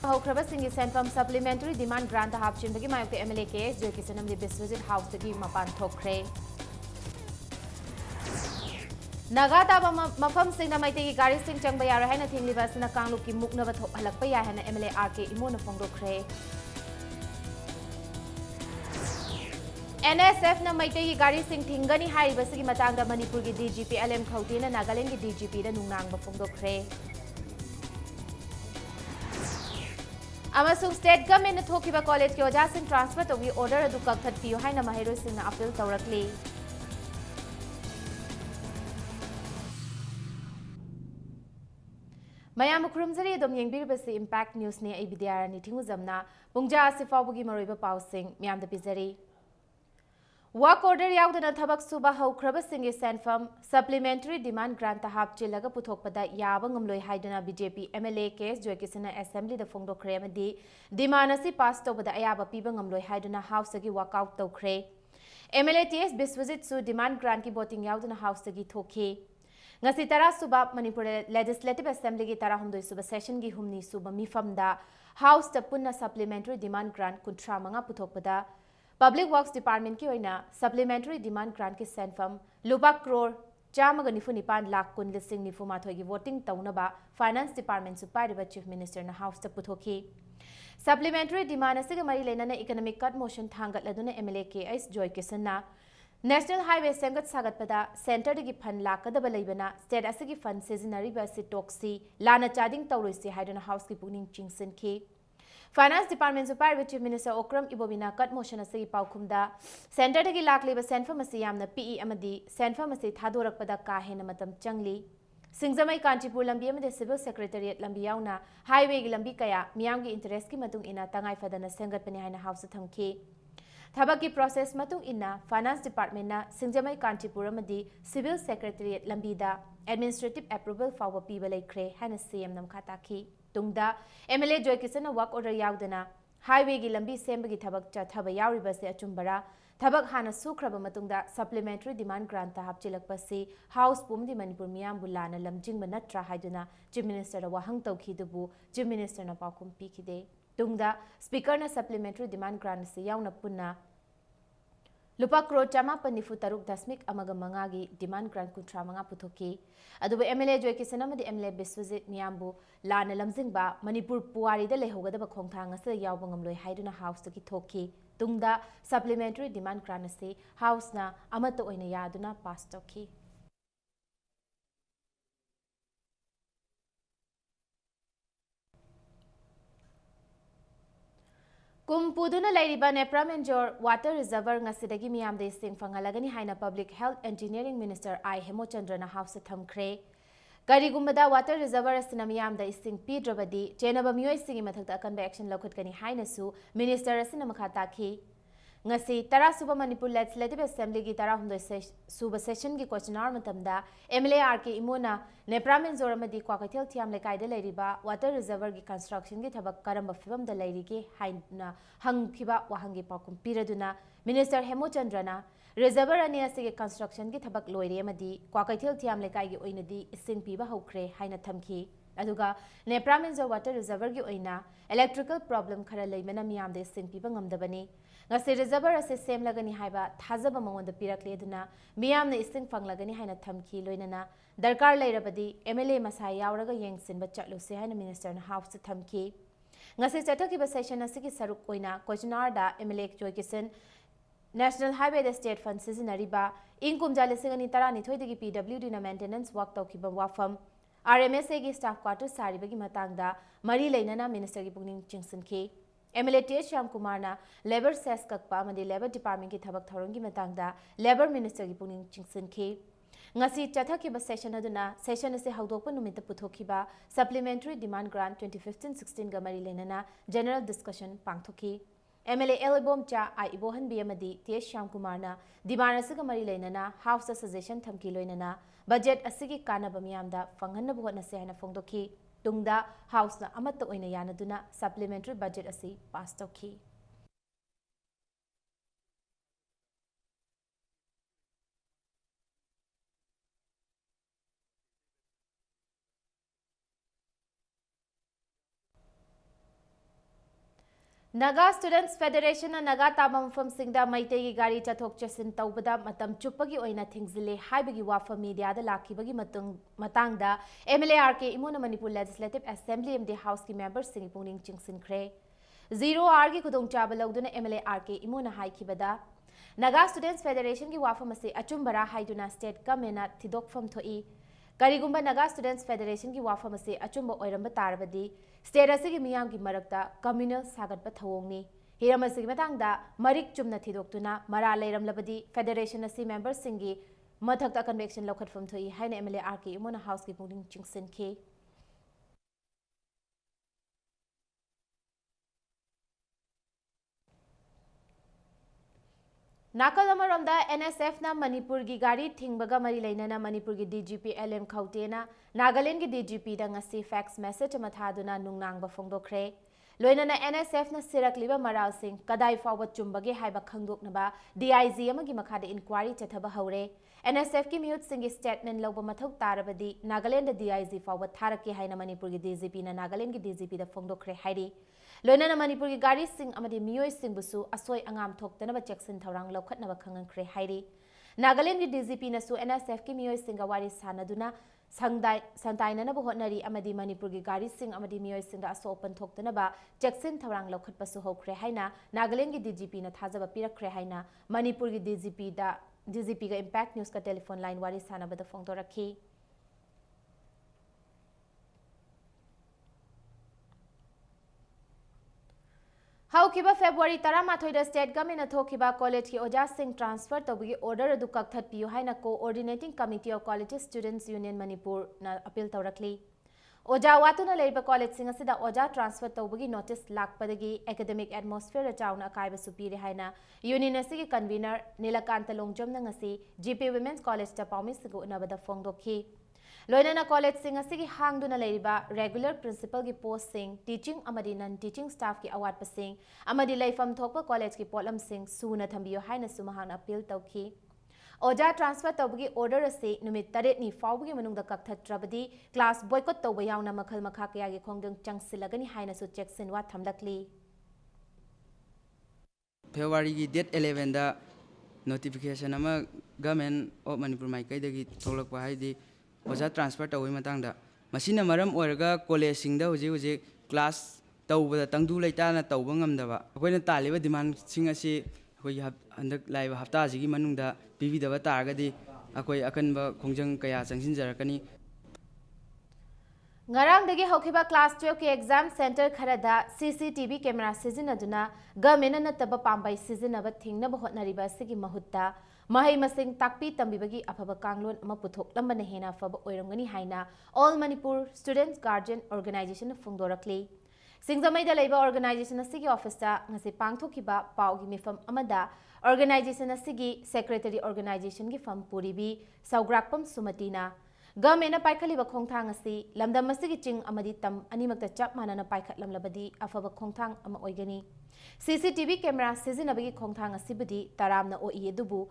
Hokrabasingi Senfam Supplementary Demand Grant Hapchin Bagi Mayok MLA case, Jokisanam the Bisvisit House the Gi Mapan Tokre. Nagata Mafam Sing Namaiti Gari Sing Changbayara Hana Ting Livas in a Kangluki Muknava Halakpaya and MLA RK Imuna Fondo Kre. NSF na Maiti Gari Sing Tingani Hari Basigi Matanga Manipuri DGP LM Kautina Nagalengi DGP the Nunang Bafondo Kre. Amasung state government na thokiba college ki oja sing transfer to order adu kakhat piyo haina mahero sing na appeal tawrakli. Mayam kurumzari dom yengbir basi impact news ne ABDR ni thingu zamna pungja asifabugi maroiba pausing miyam da bizari. Work order yaudana thabak suba haukraba singi senfam supplementary demand grant hap chilaga puthokpada yaba ngamloi haidana BJP MLA case joikisina assembly da phongdo khre amadi demand asi pass tobada ayaba piba ngamloi haidana house gi walkout tokre MLA TS Biswajit su demand grant ki voting yaudana house gi thokhi ngasi tara suba Manipur legislative assembly gi tara humdoi suba session gi humni suba mifamda house ta punna supplementary demand grant kuntra manga puthokpada Public Works Department की ओइना supplementary demand grant की senfam lupa crore चामग निफु निपान lakh कुन लिसिंग निफु माथोई की voting तौनबा finance department su Paribas chief minister na house ta puthokhi supplementary demand asiga mari leinana economic cut motion thangat laduna MLA KS Joy Kisanna National Highway semgat sagatpada center dagi fund lakadaba leibana state asigi fund seasonary si toxi lana chading tawroisi haidana house ki puning chingsin ki Finance Department Super Chief Minister Okram Ibobina cut motion asi paukumda center dagi lakliba senfam asi yamna PE amadi senfam asi thadorakpada ka hena matam changli Singzamai Kanchipur lambi amade Civil Secretariat lambi yauna highway gi lambi kaya miyam gi interest ki matung ina tangai fadana sengatpani haina house thamki Thabaki process matung ina Finance Department na Singzamai Kanchipur amadi Civil Secretariat lambi da administrative approval fawa piba laikre hana CM nam khataki Tungda MLA Joy Kisana work order yaudana highway gi lambi sembagi thabak cha thaba yauriba se achumbara thabak hana sukraba matungda supplementary demand grant ta hapchilakpasi house pumdi Manipur miyam bulana lamjingba natra haiduna chief minister wa hang tawkhi dubu chief minister na pakum pikide tungda speaker na supplementary demand grant se yauna punna Lupa crore chama panifu taruk dasmik amaga mangagi demand grant kuntra manga puthoki adubu MLA Joy Kisanam di MLA Biswajit Miyambu lana lamjingba Manipur puari da lehogadaba khongthang ase yawba ngamloi haiduna house ki thoki tungda supplementary demand grant ase house na amata oina yaduna pass toki Kumpuduna Lairiba Nepramenjor Water Reservoir ngasidagi miyamde sing fangalagani haina Public Health Engineering Minister I Hemochandra House thamkre Karigumbada Water Reservoir asina miyamda ising pidrabadi chenaba miyoi singi mathakta akanba action lokhutkani haina su Minister asina makhata ki ngasi tara suba Manipur Legislative Assembly gi tara humdoi suba session gi question hour matamda MLA RK Imona Nepramenjor amadi kwakaithel thiam lekaida leiriba water reservoir gi construction gi thabak karamba fibam da leirige haina hangkhiba wahangi pakum piraduna Minister Hemochandrana reservoir ani asige construction gi thabak loire amadi kwakaithel thiam lekai gi oinadi ising piba hokre haina thamki aduga Nepramenjor water reservoir gi oina electrical problem khara leimana miyamde ising piba ngamdabani ngasi reservoir ase semlagani haiba thajaba mangonda pirakle duna miyamna ising fanglagani haina thamki loinana darkar leirabadi MLA masai yauraga yengsinba chatluse haina minister na house thamki ngasi chathakiba session asigi saruk oina question da MLA Joy Kisan National Highway the State Fund seasonariba income jalisingani tarani thoidagi PWD na maintenance work tawkiba wafam RMSA gi staff quarters saribagi matangda mari leinana minister gi pungning chingsinki MLA TH Shyam Kumar na Labor Cess Kakpa amadi Labor Department ki thabak thorong gi matangda Labor Minister gi puning chingsinki ngasi chathakiba session aduna session ase hawdokpa numita puthokhiba supplementary demand grant 2015-16 ga mari lenana general discussion pangthoki MLA Elibom cha I ibohan bi amadi TH Shyam Kumar na demand asiga mari lenana house suggestion thamki loinana budget asigi kanaba miyamda fanghanna buhona se hana phongdokhi Tungda house na amata oina yanaduna supplementary budget asi pass tawki Naga Students Federation and Naga Tabam from Singda Maitegi Gari Chatok Chesin Taubada Matam Chupagi Oina Thingzile Haibagi Wafa Media the Lakibagi Matangda MLARK Imuna Manipur Legislative Assembly MD House ki members Singipuning Chingsin Kre Zero Argi Kudung Chabaloduna MLARK Imuna Haikibada Naga Students Federation ki Wafa Masi Achumbara Haiduna State Kamena Tidok from Toi Karigumba Naga Students Federation ki Wafa Masi Achumba Oiramba Tarbadi State asigi miyam ki marakta communal sagat pathawongni hiram asigi matangda marik chumna thidoktuna mara leiram labadi federation asi members singi mathakta conviction lokhatfam thoi haina MLA RK Imona house ki puning chingsin ke Nakal amaramda NSF na Manipur gi gari thingbaga mari leinana Manipur gi DGP LM Khautena Nagaland gi DGP da ngasi fax message ama thaduna nungnangba phongdokre loinana NSF na sirakliba maral sing kadai fawba chumbage haiba khangdoknaba DIG ama gi makhada inquiry chathaba haure NSF ki mute singi statement loba mathau tarabadi Nagaland da DIG fawba tharake haina Manipur gi DGP na Nagaland gi DGP da phongdokre hairi Loinana Manipur ki gari sing amadi miyoi sing busu asoi angam thoktanaba Jackson Thaurang lokhatnaba khangankre hairi Nagaland ki DGP na su NSF ki miyoi singa wari sanaduna santainana hotnari amadi Manipur ki gari sing amadi miyoi singa aso open thoktanaba Jackson Thaurang lokhatpasu hokre haina Nagaland ki DGP na thajaba pirakre haina Manipur ki DGP ga Impact News ka telephone line wari sanabada phongdorakhi Haukiba February Taramathoida State Government Thokiba College ki Oja Singh transfer tobugi order adu kakthat piyu haina coordinating committee of college students union Manipur na appeal tawrakli Oja watuna leiba college sing asida Oja transfer tobugi notice lakpadagi academic atmosphere chauna akaiba supiri haina union asigi convener Nilakanta Longjom na ngasi GP Women's College ta paumi sigu unabada phongdokhi Loinana College sing asigi hangduna leiba regular principal ki post sing teaching amadi non teaching staff ki award pasing amadi leifam thokpa college ki potlam sing suna thambiyo haina sumahang appeal tawki Oja transfer tawgi order ase numit 8 ni fawgi manungda kakthatrabadi class boycott tawba yauna makhal makha kaya gi khongdung changsilagani haina su Jackson wa thamlakli February ki date 11 da notification ama government of Manipur maikai dagi tholakpa haidi Oja transfer tawai matangda masina maram oiraga college singda hoje class tawbada tangdu leitana tawba ngamdaba akoina taliba demand sing asi akoi handak laiba hafta sigi manungda pibidaba taragadi akoi akanba khongjang kaya changsinjarakani Ngarang dagi hokiba class 12 ki exam center kharada CCTV camera sizinaduna government na taba pambai sizinaba thingnaba hotnariba sigi mahutta Mahai masing takpi tambibagi afaba kanglon ama puthok lambana hena afaba oirangani haina All Manipur Students Guardian Organization phongdorakli Singzamai da leiba organization asigi office ta ngasi pangthokiba paugi mifam amada organization asigi secretary organization gi fam puribi saugrakpam sumatina Government na paikhaliba khongthang asi lamdam asigi ching amadi tam animakta chap manana paikhatlamlabadi afaba khongthang ama oigani CCTV camera sizinabagi khongthang asibudi taramna oi edubu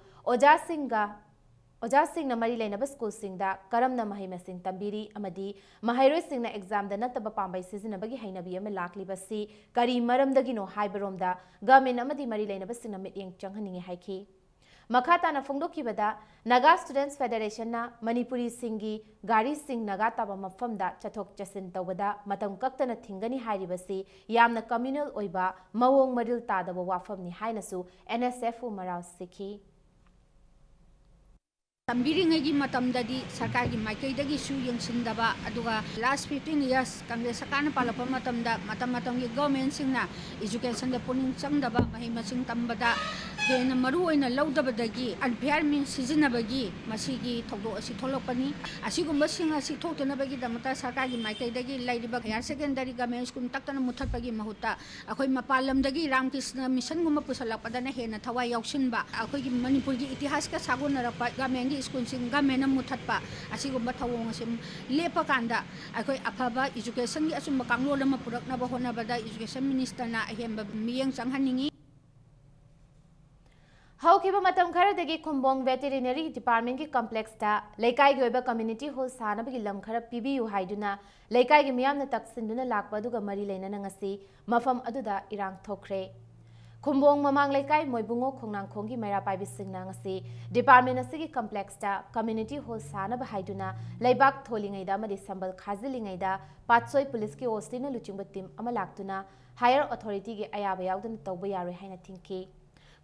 Oja Singh na mari leinaba school singda karamna mahai masing tambiri amadi mahairoi singna exam da nataba pambai sizinabagi hainabi ama laklibasi kari maramdagi no haibaromda government amadi mari leinaba singna mityeng changhaningi haiki Makata na phongdokibada Naga Students Federation na Manipuri Singi Gari Singh Naga taba mafamda chathok chasin tawada matam kaktana thingani hairibasi yamna communal oiba mawong maril tadaba wafamni hainasu NSF marau sikhi Tambiringi matamdadi sarkari maikaidagi su yengsindaba aduga last 15 years Congress sakana palapa matamda matam-matamgi government singna education da puning changdaba mahimasing tambada hena maru oina laudabadagi unfair means sizinabagi masigi thogdo asi tholokpani asigumba singa si thoktanabagi damata sarkari maikaidagi lairiba higher secondary government school taktana muthatpagi mahutta akoi mapalamdagi Ramkrishna mission gumba pusalakpadana hena thawai yaushinba akoi gi Manipur gi itihas ka sagonarapa government school sing government muthatpa asigumba thawong asim lepa kanda akoi afaba education gi asumba kanglol ma puraknaba honabada education minister na ahemba miyeng changhaningi ꯍꯧꯈꯤꯕ ꯃꯇꯝ ꯈꯔꯗꯒꯤ Khumbong veterinary ꯗꯤꯄꯥꯔꯠꯃꯦꯟꯠꯀꯤ ꯀꯝꯄ꯭ꯂꯦꯛꯁꯇ ꯂꯩꯀꯥꯏꯒꯤ ꯑꯣꯏꯕ community hole ꯁꯥꯅꯕꯒꯤ ꯂꯝ ꯈꯔ ꯄꯤꯕꯤꯌꯨ ꯍꯥꯏꯗꯨꯅ ꯂꯩꯀꯥꯏꯒꯤ ꯃꯤꯌꯥꯝꯅ ꯇꯛꯁꯤꯟꯗꯨꯅ ꯂꯥꯛꯄ ꯑꯗꯨꯒ ꯃꯔꯤ ꯂꯩꯅꯅ ꯉꯁꯤ ꯃꯐꯝ ꯑꯗꯨꯗ ꯏꯔꯥꯡ ꯊꯣꯛꯈ꯭ꯔꯦ꯫ ꯈꯨꯝꯕꯣꯡ ꯃꯃꯥꯡ ꯂꯩꯀꯥꯏ ꯃꯣꯏꯕꯨꯡꯉꯣ ꯈꯣꯡꯅꯥꯡꯈꯣꯡꯒꯤ ꯃꯩꯔꯥ ꯄꯥꯏꯕꯤꯁꯤꯡꯅ ꯉꯁꯤ ꯗꯤꯄꯥꯔꯠꯃꯦꯟꯠ ꯑꯁꯤꯒꯤ ꯀꯝꯄ꯭ꯂꯦꯛꯁꯇ ꯀꯝꯃ꯭ꯌꯨꯅꯤꯇꯤ ꯍꯣꯜ ꯁꯥꯅꯕ ꯍꯥꯏꯗꯨꯅ ꯂꯩꯕꯥꯛ ꯊꯣꯜꯂꯤꯉꯩꯗ ꯑꯃꯗꯤ ꯁꯝꯕꯜ ꯈꯥꯖꯤꯜꯂꯤꯉꯩꯗ ꯄꯥꯠꯁꯣꯏ ꯄꯨꯂꯤꯁꯀꯤ ꯑꯣꯁꯇꯤꯅ ꯂꯨꯆꯤꯡꯕ ꯇꯤꯝ ꯑꯃ ꯂꯥꯛꯇꯨꯅ ꯍꯥꯌꯔ ꯑꯣꯊꯣꯔꯤꯇꯤꯒꯤ ꯑꯌꯥꯕ ꯌꯥꯎꯗꯅ ꯇꯧꯕ ꯌꯥꯔꯣꯏ ꯍꯥꯏꯅ ꯊꯤꯡꯈꯤ꯫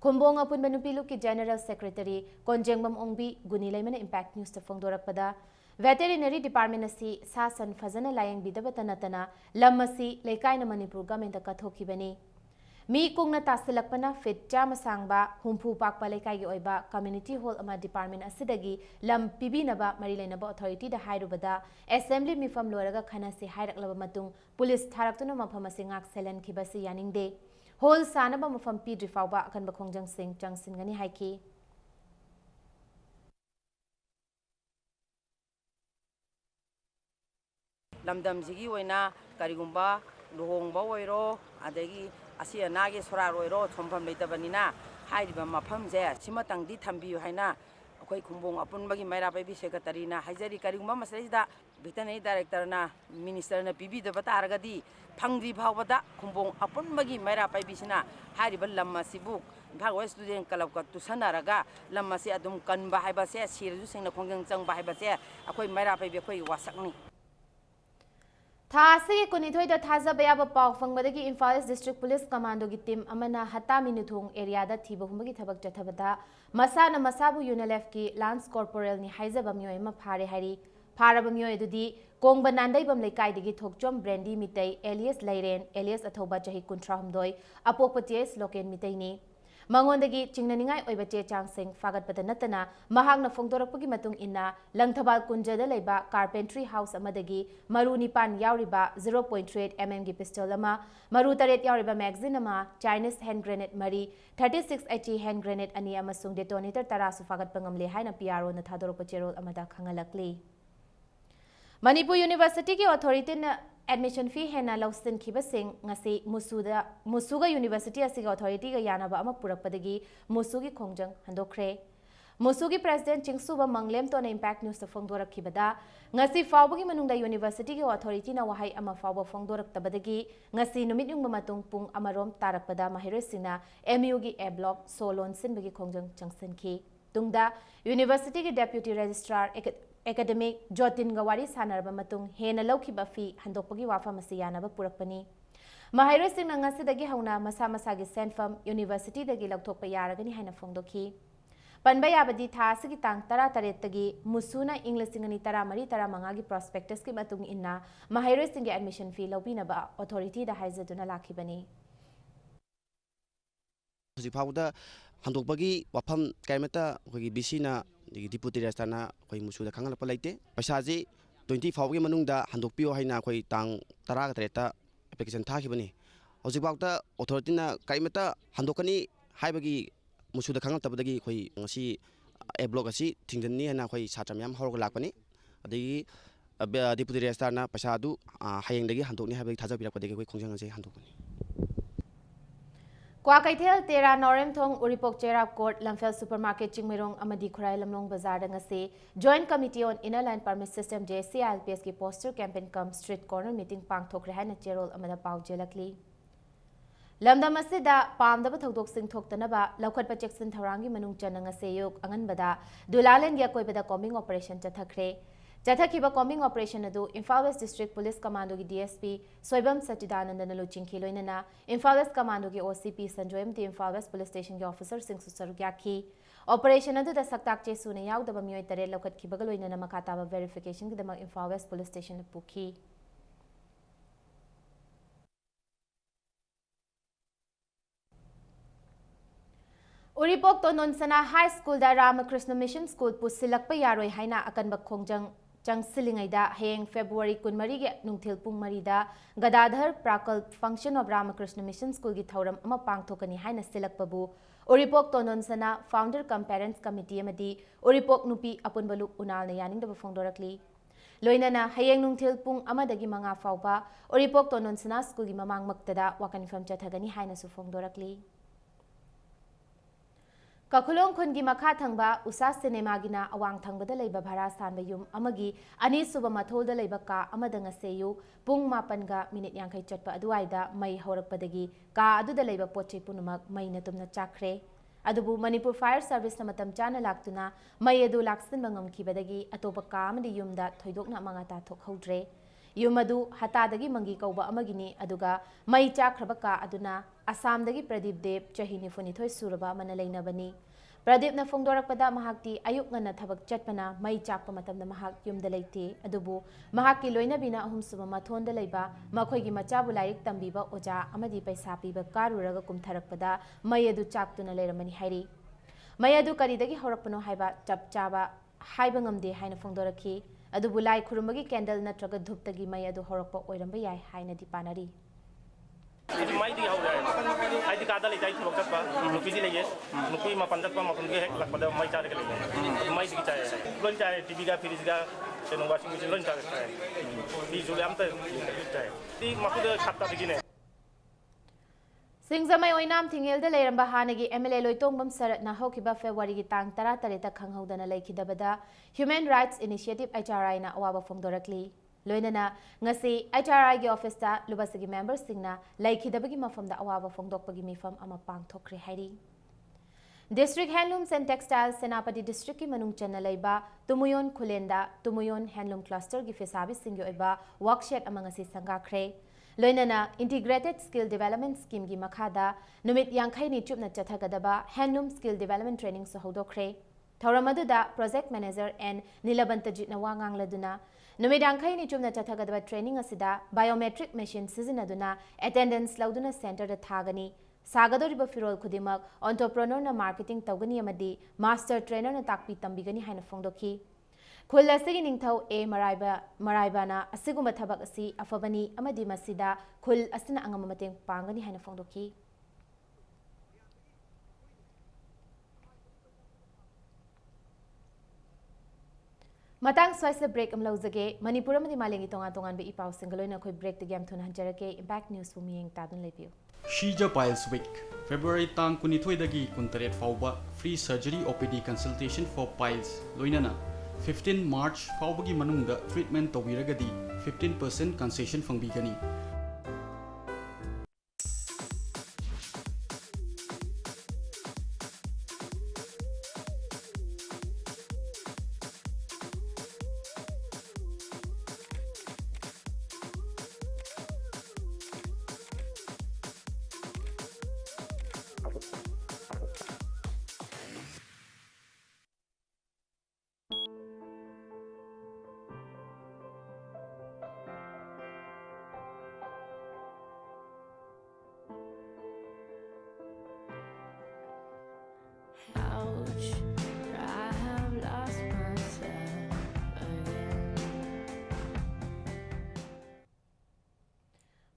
ꯈꯨꯝꯕꯣꯡ ꯑꯄꯨꯟꯕ ꯅꯨꯄꯤ ꯂꯨꯞꯀꯤ ꯖꯦꯅꯔꯦꯜ ꯁꯦꯀ꯭ꯔꯦꯇꯔꯤ ꯀꯣꯟꯖꯦꯡꯕꯝ ꯑꯣꯡꯕꯤ ꯒꯨꯅꯤ ꯂꯩꯃꯅ ꯏꯝꯄꯦꯛ ꯅ꯭ꯌꯨꯁꯇ ꯐꯣꯡꯗꯣꯔꯛꯄꯗ ꯚꯦꯇꯦꯔꯤꯅꯔꯤ ꯗꯤꯄꯥꯔꯠꯃꯦꯟꯠ ꯑꯁꯤ ꯁꯥ ꯁꯟ ꯐꯖꯅ ꯂꯥꯌꯦꯡꯕꯤꯗꯕꯇ ꯅꯠꯇꯅ ꯂꯝ ꯑꯁꯤ ꯂꯩꯀꯥꯏꯅ ꯃꯅꯤꯄꯨꯔ ꯒꯚꯔꯟꯃꯦꯟꯠꯇ ꯀꯠꯊꯣꯛꯈꯤꯕꯅꯤ꯫ ꯃꯤ ꯀꯨꯡꯅ ꯇꯥꯁꯤꯜꯂꯛꯄꯅ ꯐꯤꯠ 100 ꯁꯥꯡꯕ ꯍꯨꯝꯐꯨ ꯄꯥꯛꯄ ꯂꯩꯀꯥꯏꯒꯤ ꯑꯣꯏꯕ ꯀꯝꯃ꯭ꯌꯨꯅꯤꯇꯤ ꯍꯣꯜ ꯑꯃ ꯗꯤꯄꯥꯔꯠꯃꯦꯟꯠ ꯑꯁꯤꯗꯒꯤ ꯂꯝ ꯄꯤꯕꯤꯅꯕ ꯃꯔꯤ ꯂꯩꯅꯕ ꯑꯣꯊꯣꯔꯤꯇꯤꯗ ꯍꯥꯏꯔꯨꯕꯗ ꯑꯦꯁꯦꯝꯕ꯭ꯂꯤ ꯃꯤꯐꯝ ꯂꯣꯏꯔꯒ ꯈꯟꯅꯁꯤ ꯍꯥꯏꯔꯛꯂꯕ ꯃꯇꯨꯡ ꯄꯨꯂꯤꯁ ꯊꯥꯔꯛꯇꯨꯅ ꯃꯐꯝ ꯑꯁꯤ ꯉꯥꯛ ꯁꯦꯜꯍꯟꯈꯤꯕꯁꯤ ꯌꯥꯅꯤꯡꯗꯦ꯫ ꯍꯣꯜ ꯁꯥꯅꯕ ꯃꯐꯝ ꯄꯤꯗ꯭ꯔꯤ ꯐꯥꯎꯕ ꯑꯀꯟꯕ ꯈꯣꯡꯖꯪꯁꯤꯡ ꯆꯪꯁꯤꯟꯒꯅꯤ ꯍꯥꯏꯈꯤ꯫ ꯂꯝꯗꯝꯁꯤꯒꯤ ꯑꯣꯏꯅ ꯀꯔꯤꯒꯨꯝꯕ ꯂꯨꯍꯣꯡꯕ ꯑꯣꯏꯔꯣ ꯑꯗꯒꯤ ꯑꯁꯤ ꯑꯅꯥꯒꯤ ꯁꯣꯔꯥꯠ ꯑꯣꯏꯔꯣ ꯁꯣꯟꯐꯝ ꯂꯩꯇꯕꯅꯤꯅ ꯍꯥꯏꯔꯤꯕ ꯃꯐꯝꯁꯦ ꯁꯤꯃꯇꯪꯗꯤ ꯊꯝꯕꯤꯌꯨ ꯍꯥꯏꯅ ꯑꯩꯈꯣꯏ ꯈꯨꯝꯕꯣꯡ ꯑꯄꯨꯟꯕꯒꯤ ꯃꯩꯔꯥ ꯄꯥꯏꯕꯤ ꯁꯦꯀ꯭ꯔꯦꯇꯔꯤꯅ ꯍꯥꯏꯖꯔꯤ꯫ ꯀꯔꯤꯒꯨꯝꯕ ꯃꯁꯤꯗꯩꯁꯤꯗ ꯚꯦꯇꯔꯤꯅꯔꯤ ꯗꯥꯏꯔꯦꯛꯇꯔꯅ ꯃꯤꯅꯤꯁꯇꯔꯅ ꯄꯤꯕꯤꯗꯕ ꯇꯥꯔꯒꯗꯤ ꯐꯪꯗ꯭ꯔꯤ ꯐꯥꯎꯕꯗ ꯈꯨꯝꯕꯣꯡ ꯑꯄꯨꯟꯕꯒꯤ ꯃꯩꯔꯥ ꯄꯥꯏꯕꯤꯁꯤꯅ ꯍꯥꯏꯔꯤꯕ ꯂꯝ ꯑꯁꯤꯕꯨ ꯏꯝꯐꯥꯜ ꯋꯦꯁ ꯁ꯭ꯇꯨꯗꯦꯟ ꯀ꯭ꯂꯕꯀ ꯇꯨꯁꯟꯅꯔꯒ ꯂꯝ ꯑꯁꯤ ꯑꯗꯨꯝ ꯀꯟꯕ ꯍꯥꯏꯕꯁꯦ ꯁꯤꯔꯁꯨ ꯁꯤꯡꯅ ꯈꯣꯡꯖꯪ ꯆꯪꯕ ꯍꯥꯏꯕꯁꯦ ꯑꯩꯈꯣꯏ ꯃꯩꯔꯥ ꯄꯥꯏꯕꯤ ꯑꯩꯈꯣꯏꯒꯤ ꯋꯥꯁꯛꯅꯤ꯫ ꯊꯥ ꯑꯁꯤꯒꯤ 22ꯗ ꯊꯥꯖꯕ ꯌꯥꯕ ꯄꯥꯎ ꯐꯪꯕꯗꯒꯤ ꯏꯝꯐꯥꯜ ꯏꯁ ꯗꯤꯁꯇ꯭ꯔꯤꯛ ꯄꯨꯂꯤꯁ ꯀꯃꯥꯟꯗꯣꯒꯤ ꯇꯤꯝ ꯑꯃꯅ ꯍꯠꯇꯥꯃꯤꯅꯨꯊꯣꯡ ꯑꯦꯔꯤꯌꯥꯗ ꯊꯤꯕ ꯍꯨꯝꯕꯒꯤ ꯊꯕꯛ ꯆꯠꯊꯕꯗ ꯃꯁꯥꯅ ꯃꯁꯥꯕꯨ ꯌꯨꯅꯦꯂꯦꯐꯀꯤ ꯂꯥꯟꯁ ꯀꯣꯔꯄꯣꯔꯦꯜꯅꯤ ꯍꯥꯏꯖꯕ ꯃꯤꯑꯣꯏ ꯑꯃ ꯐꯥꯔꯦ ꯍꯥꯏꯔꯤ꯫ ꯐꯥꯔꯕ ꯃꯤꯑꯣꯏ ꯑꯗꯨꯗꯤ ꯀꯣꯡꯕ ꯅꯥꯟꯗꯩꯕꯝ ꯂꯩꯀꯥꯏꯗꯒꯤ ꯊꯣꯛꯆꯣꯝ ꯕ꯭ꯔꯦꯟꯗꯤ ꯃꯤꯇꯩ ꯑꯦꯂꯤꯌꯁ ꯂꯩꯔꯦꯟ ꯑꯦꯂꯤꯌꯁ ꯑꯊꯧꯕ ꯆꯍꯤ 39 ꯑꯄꯣꯛꯄ ꯇꯤꯑꯦꯁ ꯂꯣꯀꯦꯟ ꯃꯤꯇꯩꯅꯤ꯫ ꯃꯉꯣꯟꯗꯒꯤ ꯆꯤꯡꯅꯅꯤꯡꯉꯥꯏ ꯑꯣꯏꯕ ꯆꯦ ꯆꯥꯡꯁꯤꯡ ꯐꯥꯒꯠꯄꯗ ꯅꯠꯇꯅ ꯃꯍꯥꯛꯅ ꯐꯣꯡꯗꯣꯔꯛꯄꯒꯤ ꯃꯇꯨꯡ ꯏꯟꯅ ꯂꯪꯊꯕꯥꯜ ꯀꯨꯟꯖꯗ ꯂꯩꯕ ꯀꯥꯔꯄꯦꯟꯇ꯭ꯔꯤ ꯍꯥꯎꯁ ꯑꯃꯗꯒꯤ ꯃꯔꯨ 9 ꯌꯥꯎꯔꯤꯕ 0.38 mm ꯒꯤ ꯄꯤꯁꯇꯣꯜ ꯑꯃ, ꯃꯔꯨ 8 ꯌꯥꯎꯔꯤꯕ ꯃꯦꯒꯖꯤꯟ ꯑꯃ, ꯆꯥꯏꯅꯤꯁ ꯍꯦꯟ ꯒ꯭ꯔꯦꯅꯦꯗ 3, 36 ꯍꯦꯟ ꯒ꯭ꯔꯦꯅꯦꯗ 2 ꯑꯃꯁꯨꯡ ꯗꯦꯇꯣꯅꯦꯇꯔ 10ꯁꯨ ꯐꯥꯒꯠꯄ ꯉꯝꯂꯦ ꯍꯥꯏꯅ PROꯅ ꯊꯥꯗꯣꯔꯛꯄ ꯆꯦꯔꯣꯜ ꯑꯃꯗ ꯈꯪꯍꯜꯂꯛꯂꯤ꯫ ꯃꯅꯤꯄꯨꯔ ꯌꯨꯅꯤꯚꯔꯁꯤꯇꯤꯒꯤ ꯑꯣꯊꯣꯔꯤꯇꯤꯅ ꯑꯦꯗꯃꯤꯁꯟ ꯐꯤ ꯍꯦꯟꯅ ꯂꯧꯁꯤꯟꯈꯤꯕꯁꯤꯡ ꯉꯁꯤ ꯃꯨꯁꯨꯒ ꯌꯨꯅꯤꯚꯔꯁꯤꯇꯤ ꯑꯁꯤꯒ ꯑꯣꯊꯣꯔꯤꯇꯤꯒ ꯌꯥꯅꯕ ꯑꯃ ꯄꯨꯔꯛꯄꯗꯒꯤ ꯃꯨꯁꯨꯒꯤ ꯈꯣꯡꯖꯪ ꯍꯟꯗꯣꯛꯈ꯭ꯔꯦ꯫ ꯃꯨꯁꯨꯒꯤ ꯄ꯭ꯔꯦꯁꯤꯗꯦꯟꯠ ꯆꯤꯡꯁꯨꯕ ꯃꯪꯂꯦꯝꯇꯣꯟꯅ ꯏꯝꯄꯦꯛ ꯅ꯭ꯌꯨꯁꯇ ꯐꯣꯡꯗꯣꯔꯛꯈꯤꯕꯗ ꯉꯁꯤ ꯐꯥꯎꯕꯒꯤ ꯃꯅꯨꯡꯗ ꯌꯨꯅꯤꯚꯔꯁꯤꯇꯤꯒꯤ ꯑꯣꯊꯣꯔꯤꯇꯤꯅ ꯋꯥꯍꯩ ꯑꯃ ꯐꯥꯎꯕ ꯐꯣꯡꯗꯣꯔꯛꯇꯕꯗꯒꯤ ꯉꯁꯤ ꯅꯨꯃꯤꯠ ꯌꯨꯡꯕ ꯃꯇꯨꯡ ꯄꯨꯡ ꯑꯃꯔꯣꯝ ꯇꯥꯔꯛꯄꯗ ꯃꯍꯩꯔꯣꯏꯁꯤꯡꯅ MUꯒꯤ A ꯕ꯭ꯂꯣꯛ ꯁꯣ ꯂꯣꯟꯁꯤꯟꯕꯒꯤ ꯈꯣꯡꯖꯪ ꯆꯪꯁꯤꯟꯈꯤ꯫ ꯇꯨꯡꯗ ꯌꯨꯅꯤꯚꯔꯁꯤꯇꯤꯒꯤ ꯗꯦꯄ꯭ꯌꯨꯇꯤ ꯔꯦꯖꯤꯁꯇ꯭ꯔꯥꯔ ꯑꯦꯀꯥꯗꯦꯃꯤꯛ ꯖꯣꯇꯤꯟꯒ ꯋꯥꯔꯤ ꯁꯥꯅꯔꯕ ꯃꯇꯨꯡ ꯍꯦꯟꯅ ꯂꯧꯈꯤꯕ ꯐꯤ ꯍꯟꯗꯣꯛꯄꯒꯤ ꯋꯥꯐꯝ ꯑꯁꯤ ꯌꯥꯅꯕ ꯄꯨꯔꯛꯄꯅꯤ꯫ ꯃꯍꯩꯔꯣꯏꯁꯤꯡꯅ ꯉꯁꯤꯗꯒꯤ ꯍꯧꯅ ꯃꯁꯥ ꯃꯁꯥꯒꯤ ꯁꯦꯟꯐꯝ ꯌꯨꯅꯤꯚꯔꯁꯤꯇꯤꯗꯒꯤ ꯂꯧꯊꯣꯛꯄ ꯌꯥꯔꯒꯅꯤ ꯍꯥꯏꯅ ꯐꯣꯡꯗꯣꯛꯈꯤ꯫ ꯄꯟꯕ ꯌꯥꯕꯗꯤ ꯊꯥ ꯑꯁꯤꯒꯤ ꯇꯥꯡ 18ꯇꯒꯤ ꯃꯨꯁꯨꯅ ꯏꯪ 2013-15ꯒꯤ ꯄ꯭ꯔꯣꯁꯄꯦꯛꯇꯁꯀꯤ ꯃꯇꯨꯡ ꯏꯟꯅ ꯃꯍꯩꯔꯣꯏꯁꯤꯡꯒꯤ ꯑꯦꯗꯃꯤꯁꯟ ꯐꯤ ꯂꯧꯕꯤꯅꯕ ꯑꯣꯊꯣꯔꯤꯇꯤꯗ ꯍꯥꯏꯖꯗꯨꯅ ꯂꯥꯛꯈꯤꯕꯅꯤ꯫ ꯍꯧꯖꯤꯛ ꯐꯥꯎꯕꯗ ꯍꯟꯗꯣꯛꯄꯒꯤ ꯋꯥꯐꯝ ꯀꯔꯤꯃꯠꯇ ꯑꯩꯈꯣꯏꯒꯤ ꯕꯤꯁꯤꯅ ꯑꯗꯒꯤ ꯗꯤꯄꯨꯇꯤ ꯔꯦꯖꯤꯁꯇ꯭ꯔꯥꯔꯅ ꯑꯩꯈꯣꯏ ꯃꯨꯁꯨꯗ ꯈꯪꯍꯜꯂꯛꯄ ꯂꯩꯇꯦ꯫ ꯄꯩꯁꯥꯁꯤ 20 ꯐꯥꯎꯕꯒꯤ ꯃꯅꯨꯡꯗ ꯍꯟꯗꯣꯛꯄꯤꯌꯣ ꯍꯥꯏꯅ ꯑꯩꯈꯣꯏ ꯇꯥꯡ 18ꯇ ꯑꯦꯄ꯭ꯂꯤꯀꯦꯁꯟ ꯊꯥꯈꯤꯕꯅꯤ꯫ ꯍꯧꯖꯤꯛꯐꯥꯎꯗ ꯑꯣꯊꯣꯔꯤꯇꯤꯅ ꯀꯔꯤꯃꯠꯇ ꯍꯟꯗꯣꯛꯀꯅꯤ ꯍꯥꯏꯕꯒꯤ ꯃꯨꯁꯨꯗ ꯈꯪꯉꯛꯇꯕꯗꯒꯤ ꯑꯩꯈꯣꯏ ꯉꯁꯤ A ꯕ꯭ꯂꯣꯛ ꯑꯁꯤ ꯊꯤꯡꯖꯤꯟꯅꯤ ꯍꯥꯏꯅ ꯑꯩꯈꯣꯏ ꯁꯥꯇ꯭ꯔ ꯃꯌꯥꯝ ꯍꯧꯔꯒ ꯂꯥꯛꯄꯅꯤ꯫ ꯑꯗꯒꯤ ꯗꯤꯄꯨꯇꯤ ꯔꯦꯖꯤꯁꯇ꯭ꯔꯥꯔꯅ ꯄꯩꯁꯥ ꯑꯗꯨ ꯍꯌꯦꯡꯗꯒꯤ ꯍꯟꯗꯣꯛꯅꯤ ꯍꯥꯏꯕꯒꯤ ꯊꯥꯖꯕꯤꯔꯛꯄꯗꯒꯤ ꯑꯩꯈꯣꯏ ꯈꯣꯡꯖꯪ ꯑꯁꯤ ꯍꯟꯗꯣꯛꯄꯅꯤ꯫ ꯀ꯭ꯋꯥꯀꯩꯊꯦꯜ ꯇꯦꯔꯥ ꯅꯥꯎꯔꯦꯝꯊꯣꯡ ꯎꯔꯤꯄꯣꯛ ꯆꯦꯔꯥꯞ ꯀꯣꯔꯠ ꯂꯝꯐꯦꯜ ꯁꯨꯄꯔꯃꯥꯔꯀꯦꯠ ꯆꯤꯡꯃꯩꯔꯣꯡ ꯑꯃꯗꯤ ꯈꯨꯔꯥꯏ ꯂꯝꯂꯣꯡ ꯕꯖꯥꯔꯗ ꯉꯁꯤ joint committee on inner line permit system JCILPSꯀꯤ poster campaign cum street corner meeting ꯄꯥꯡꯊꯣꯛꯈ꯭ꯔꯦ ꯍꯥꯏꯅ ꯆꯦꯔꯣꯜ ꯑꯃꯗ ꯄꯥꯎ ꯆꯦꯜꯂꯛꯂꯤ꯫ ꯂꯝꯗꯝ ꯑꯁꯤꯗ ꯄꯥꯝꯗꯕ ꯊꯧꯗꯣꯛꯁꯤꯡ ꯊꯣꯛꯇꯅꯕ ꯂꯧꯈꯠꯄ ꯆꯦꯛꯁꯤꯟ ꯊꯧꯔꯥꯡꯒꯤ ꯃꯅꯨꯡ ꯆꯟꯅ ꯉꯁꯤ ꯑꯌꯨꯛ ꯑꯉꯟꯕꯗ ꯗꯨꯂꯥꯂꯦꯟꯒꯤ ꯑꯀꯣꯏꯕꯗ ꯀꯣꯝꯕꯤꯡ ꯑꯣꯄꯔꯦꯁꯟ ꯆꯠꯊꯈ꯭ꯔꯦ꯫ ꯆꯠꯊꯈꯤꯕ ꯀꯣꯝꯕꯤꯡ ꯑꯣꯄꯔꯦꯁꯟ ꯑꯗꯨ ꯏꯝꯐꯥꯜ ꯋꯦꯁ ꯗꯤꯁꯇ꯭ꯔꯤꯛ ꯄꯨꯂꯤꯁ ꯀꯃꯥꯟꯗꯣꯒꯤ DSP ꯁꯣꯏꯕꯝ ꯁꯆꯤꯗꯥꯅꯟꯗꯅ ꯂꯨꯆꯤꯡꯈꯤ ꯂꯣꯏꯅꯅ ꯏꯝꯐꯥꯜ ꯋꯦꯁ ꯀꯃꯥꯟꯗꯣꯒꯤ OCP ꯁꯟꯖꯣꯏ ꯑꯃꯗꯤ ꯏꯝꯐꯥꯜ ꯋꯦꯁ ꯄꯨꯂꯤꯁ ꯁ꯭ꯇꯦꯁꯟꯒꯤ ꯑꯣꯐꯤꯁꯔꯁꯤꯡꯁꯨ ꯁꯔꯨꯛ ꯌꯥꯈꯤ꯫ ꯑꯣꯄꯔꯦꯁꯟ ꯑꯗꯨꯗ ꯁꯛꯇꯥꯛ ꯆꯦ ꯁꯨꯅ ꯌꯥꯎꯗꯕ ꯃꯤꯑꯣꯏ 9 ꯂꯧꯈꯠꯈꯤꯕꯒ ꯂꯣꯏꯅꯅ ꯃꯈꯥ ꯇꯥꯕ ꯚꯦꯔꯤꯐꯤꯀꯦꯁꯟꯒꯤꯗꯃꯛ ꯏꯝꯐꯥꯜ ꯋꯦꯁ ꯄꯨꯂꯤꯁ ꯁ꯭ꯇꯦꯁꯟꯗ ꯄꯨꯈꯤ꯫ उरीपोक तोनोनसना high school Ramakrishna mission school पुसिलक्प यारोय हाइना अकनब खोंजंग चंगसिलिंगैदा हेंग फेब्रुवारी 13 गे नुंथिल पुंग 3 दा गदाधर प्राकल्प function of Ramakrishna mission school की थौरम अमा पांगथोकनी हाइना सिलक्पबु उरीपोक तोनोनसना फाउंडर कम पेरेंट्स कमिटी अमदी उरीपोक नुपी अपुनबलु उनालना यानिंगदब फोंदोरकली लोइनना हयेंग नुंथिल पुंग अमदगी मंगा फाउबा उरीपोक तोनोनसना स्कूल की ममांग मक्तदा वाकनिफम चथगनी हाइना सु फोंदोरकली। Kakulong khungi makha thangba usa cinema gina awang thangbada leiba bhara sanba yum amagi ani suba matholda leiba ka amada ngaseyu pung 7:50 chatpa aduaida mai horakpadagi ka aduda leiba pochei punumak mai na tumna chakre adubu Manipur Fire Service na matam chana laktuna mai adu laksin bangam kibadagi atopa ka amadi yumda thoidokna mangata thokhodre yumadu hatadagi mangi kauba amagini aduga mai chakraba ka aduna Assamdagi Pradeep Dev chahi nifuni suraba mana leinabani Pradeep na phongdorakpada mahakti ayuk ngana thabak chatpana mai chakpa matamda mahak yumda leite adubu mahakki loinabina ahum suba mathonda leiba makhoigi machabu lairik tambiba oja amadi paisa piba karuraga kumtharakpada mai adu chaktuna leiramani hairi mai adu karidagi horakpano haiba chapchaba haiba ngamde haina phongdorakhi adubu lai khurumagi candle natraga dhuptagi mai adu horakpa oiramba yai haina dipanari mai di hau rai ai di kada le jai thok tak ba nupi di le ye nupi ma panjat pa ma kun ge lak pada mai cha le le mai di chai lon chai tv ga fridge ga cheno washing machine lon chai di jule am te chai di ma ku de khapta di ne Singzamai oinam thingelde leiramba hanagi MLA loitongbam saratna hokiba February gi tang 13 ta khanghaudana leikidabada Human Rights Initiative HRI na awaba phongdorakli loinana ngasi HRI gi office ta lubasagi members singna leikidabagi mafamda awaba phongdokpagi mifam ama pangthokre hairi District Handlooms and Textiles Senapati District ki manung channa leiba Tumuyon Khulenda Tumuyon Handloom Cluster gi fesabi singyo iba workshop amangasi sangakre Loinana Integrated Skill Development Scheme gi makhada numit yangkhai ni chupna chathagadaba Handloom Skill Development Training so hodokre Thauramadu Project Manager and Nilabantajit na wangangladuna numit yangkhai ni chupna chathagadaba training asida biometric machine sizinaduna attendance lauduna center da thagani Sagadoriba Firol Kudimak entrepreneur na marketing tawgani amadi master trainer na takpi tambigani haina phongdoki Khula sigi ningthau A Maraibana asiguma thabak asi afabani amadi masida khul asina angama mateng pangani haina phongdoki Matang swaise break am lauzage Manipur amadi malengi tongan be ipau singaloina khoi break te gam thun hanjarake Impact News fu miyeng tadun lebiu Shija Piles Week February tang 22 dagi 28 fauba free surgery OPD consultation for piles loinana 15 March faubagi manungda treatment tawiragadi 15% concession fangbigani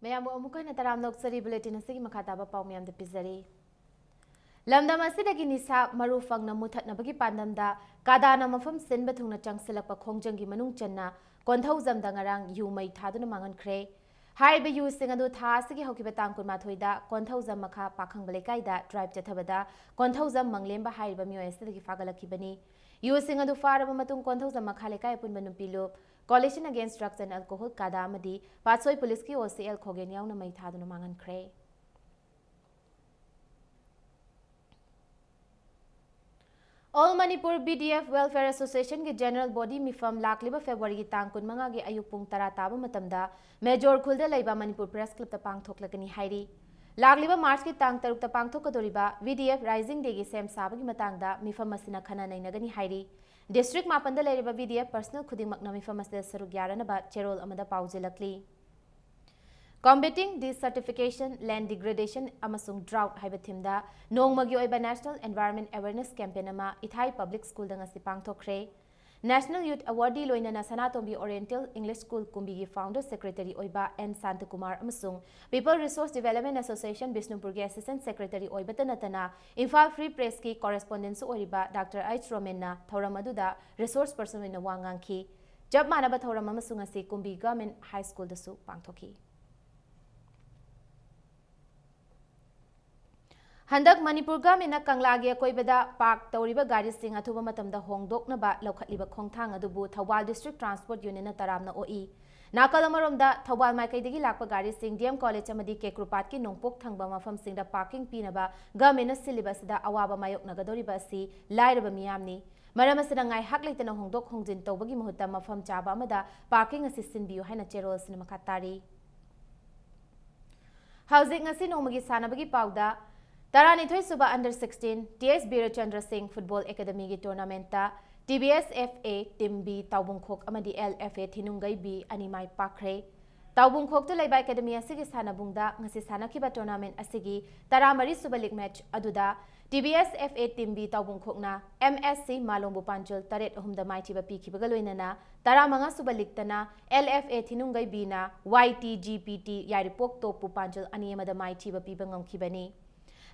Mayamu amukai na taram noksari bulletin asigi makataba pau mayam de pizari. Lamdam asidagi nisa marufang na muthat na bagi pandamda kada na mafam sin bathung na changsilakpa khongjangi manung channa konthau zamda ngarang yu mai thaduna mangan khre. Hai be yu singadu tha asigi hokiba tangkun mathoida konthau zam makha pakhang balekaida drive chathabada konthau zam manglemba hai ba myo asidagi fagalakibani. Yu singadu faraba matung konthau zam makha lekai punba nupilu Coalition Against Drugs and Alcohol kada amadi Patsoi Police ki OCL khogen yauna mai thaduna mangan khre All Manipur BDF Welfare Association ki General Body mifam lakliba February ki tang kun manga gi ayuk pung tara taba matamda Major Khulda leiba Manipur Press Club ta pangthoklagani hairi Lagliba March ki tang taruk ta pangthokadoriba VDF Rising Day gi sem sabagi matangda mifam masina khana nainagani hairi District Mapanda Leriba VDF personal Khudimak Nami Famasda Saruk Yaranaba Cherol Amada Pauzilakli. Combating desertification, land degradation, amasung drought haibathimda, Nong Magyo Iba National Environment Awareness Campaign ama Ithai Public School danga sipang thokre. National Youth Awardee Loinana Sanatombi Oriental English School Kumbigi Founder Secretary Oiba N. Santakumar Amasung People Resource Development Association Bishnupurgi Assistant Secretary Oiba Tanatana Imphal Free Press ki correspondence Oiba Dr. H. Romenna Thauramadu Resource Person in Wangangki Jab Manaba Thauram Amasung asi Kumbi Government High School dasu pangthoki Handak Manipur Government Kanglagi Koibada Park Tauriba Gari Sing Atuba Matamda Hongdoknaba Lokhatliba Khongthang Adubu Thawal District Transport Union Taramna OE. Nakalamaromda Thawal Maikai Lakpa Gari Sing DM College Amadi Kekrupat ki Nongpok Thangba Mafam Singda Parking Pinaba Government Syllabus da Awaba Mayok Nagadoriba Si Lairaba Miyamni. Maramasida ngai hak leitana hongdok hongjin tawbagi muhutta mafam chaba amada parking assistant biu haina cherol sinema khatari. Housing ngasi nomagi sanabagi pauda Taranithoi Suba Under 16 TS Birachandra Singh Football Academy gi tournament ta TBS FA Team B Taubungkhok amadi LFA Thinungai B animai pakre Taubungkhok to Laiba Academy asigi sanabungda ngasi sanakiba tournament asigi taramari Suba League match aduda TBS FA Team B Taubungkhokna MSC Malombu Panchal Taret Humda Maitiba Pikibaga loinana Taramanga Suba League tana LFA Thinungai B na YTGPT Yaripok Topu Panchal Aniamada Maitiba Pibangam Kibani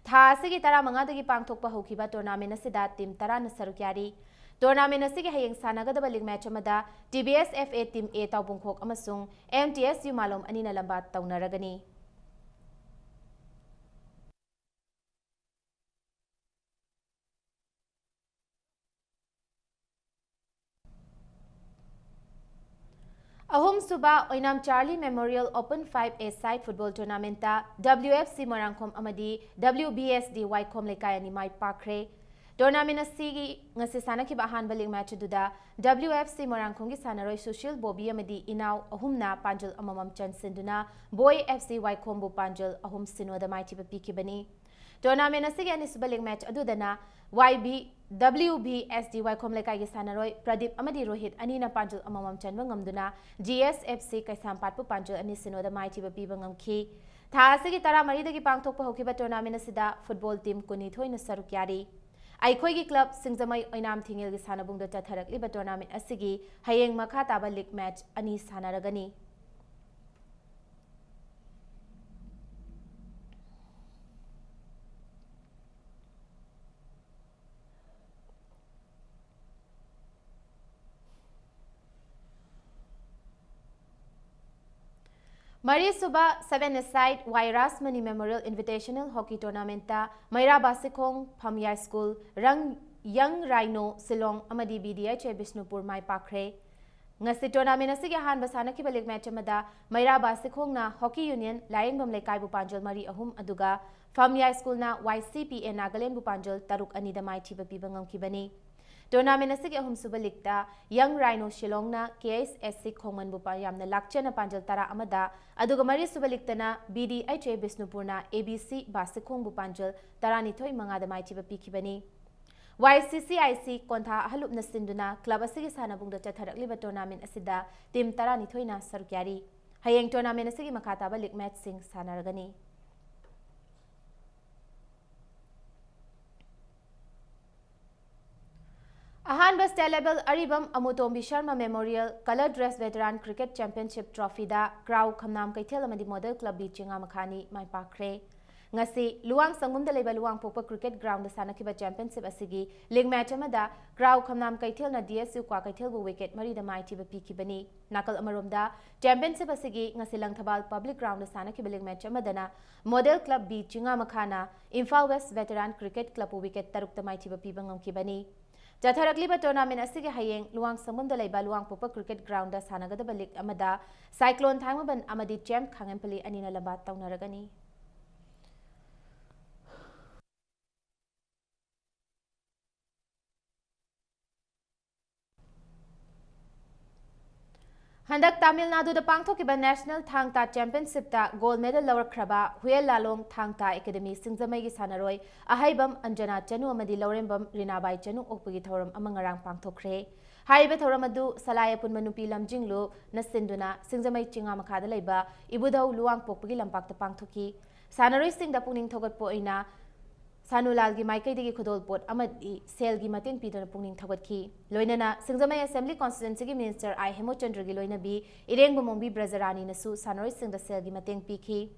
Thasigi Taramanga Pangtokpa Hokiba tournament asida team Tarana Sarukari tournament asigi hayeng sanagadaba league match amada TBS FA Team A Taubungkhok amasung MTSU Malom Anina Lambat taunaragani. Ahom Suba Oinam Charlie Memorial Open 5A Side Football Tournament ta WFC Marangkom amadi WBSD Waikom Lekayani Mai Pakre tournament asigi ngasi sanaki bahan baling match duda WFC Marangkom gi sanaroi Social Bobby amadi Inaw ahumna Panjal amamam chan sinduna Boy FC Waikom bu Panjal ahum sinoda mai tiba pikibani tournament asigi ani subaling match adudana WBSD Waikom Lekai gi sanaroi Pradeep amadi Rohit anina Panjal amamam chanba ngamduna GSFC Kaisampatpu Panjal ani sinoda mai tiba piba ngamki thasigi taramari dagi pangthokpa hokiba tournament asida football team kuni thoina sarukyari Aikhoigi club Singzamai Oinam Thingil gi sanabungda chatharakliba tournament asigi hayeng makha taba league match ani sanaragani. Mari Suba 7-a-side Wairas Mani Memorial Invitational Hockey Tournament ta Maira Basikong Phamyai School Rang Young Rhino Silong amadi BDH Bishnupur Mai Pakre ngasi tournament asigi han basana ki league match amada Maira Basikong na Hockey Union Layengbam Lekai bu Panjal Mari ahum aduga Phamyai School na YCPA Nagaland bu Panjal Taruk anida mai thiba pibangam kibani tournament asigi ahum suba likta Young Rhino Shillong na KSSC Khongman bu yamna lakchana Panjal Tara amada aduga mari suba liktana BDH Bishnupur na ABC Basikong bu Panjal Taranithoi mangada mai thiba pikibani YCCIC Kontha Halupna Sinduna Club asigi sanabungda chatharakliba tournament asida team Taranithoi na sarukyari hayeng tournament asigi makataba league match sing sanaragani. Ahanba State Level Aribam Amutombi Sharma Memorial Color Dress Veteran Cricket Championship Trophy da Crow Khamnam Kaithel amadi Model Club bi Chinga Makhani Mai Pakre ngasi Luang Sangum da leba Luang Pokpa Cricket Ground da sanakiba championship asigi league match amada Crow Khamnam Kaithel na DSU kwa Kaithel bu wicket mari da mai tiba pikibani nakal amaromda championship asigi ngasi Langthabal Public Ground da sanakiba league match amadana Model Club bi Chinga Makhana Imphal West Veteran Cricket Club bu wicket taruk da mai tiba pibangam kibani Chatharakliba tournament asigi hayeng Luang Sangum da leba Luang Pokpa Cricket Ground da sanagadaba league amada Cyclone Thangmaban amadi Champ Khangempali anina labat taunaragani. Handak Tamil Nadu da pangthokiba National Thangta Championship ta gold medal lower kraba Huel Lalong Thangta Academy Singzamai gi sanaroi ahaibam Anjana Chanu amadi Laurembam Rinabai Chanu okpagi thoram amangarang pangthokre haibe thoram adu Salaya Punma nupi lamjinglu nasinduna Singzamai Chinga makhada leiba Ibudau Luang pokpagi lampak ta pangthoki sanaroi singda puning thogatpo oina Sanulal gi Maikai digi Khudol Pot amadi Sel gi Mating Peter Pungning Thagotki Loinana Singzamai Assembly Constituency gi Minister I Hemochandra gi Loina bi Ireng Bomombi Brazarani nasu Sanoi Singda Sel gi Mating Piki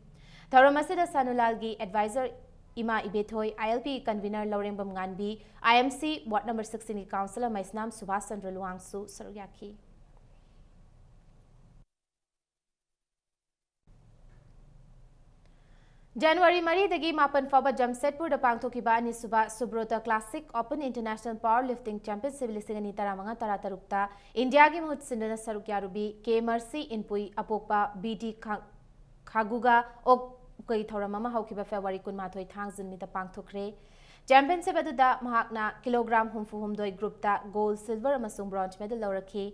Tauramasida Sanulal gi Advisor Ima Ibethoi ILP Convener Laureng Bamnganbi IMC Ward number 16 gi Councillor Maisnam Subhas Chandra Luangsu Sarugyaki January 3 Mapan Faba Jamsetpur da pangthokiba Anisuba Subrota Classic Open International Powerlifting Championship lisingani taramanga taratarukta India gi mahut sindana saruk yarubi K Mercy Inpui Apokpa BD Khaguga ok kai thoramama haukiba February 18 thangzin mita pangthokre Championship aduda mahakna kilogram humfuhumdoi group ta gold silver amasung bronze medal laurakhi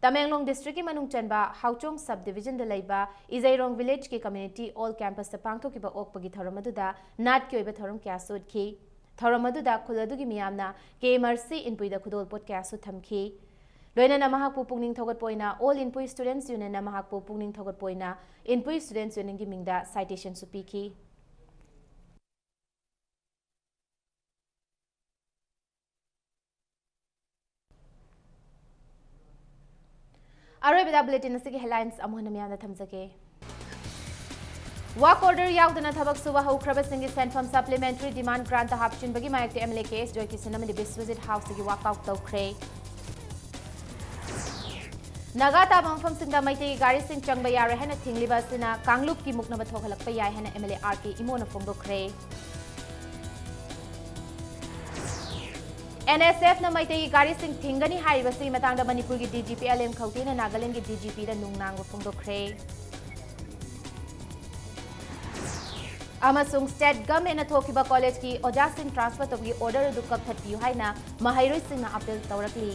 Tamenglong district ki manung chanba Hauchong subdivision da laiba Izairong village ki community all campus ta pangthokiba okpagi thoramadu nat ki oiba thoram kya sudki thoramadu khuladu gi miyamna K Mercy Inpui da khudol pot kya su thamki loina na mahakpu pungning thogat poina all Inpui students union na mahakpu pungning thogat poina Inpui students union gi mingda citation su piki Arabida bulletin asigi headlines amuhna miyana thamjage Work order yaudana thabak suba haukraba singi senfam supplementary demand grant hapchin bagi mayakte MLA case joy kisanam di Biswajit house gi walk out tawkhre Naga tabam fam singda maite gari sing changba yare hena thingliba sina Kanglup ki mukna bathokalak pa yai hena MLA RK imona fongdokre NSF na maite gari sing thingani hariba si matangda Manipur gi DGP LM Khautina Nagaland gi DGP da nungnang fongdokre Amasung state government na thokiba college ki oja sing transfer to gi order du kap thatpiu haina mahairoi sing na appeal tawrakli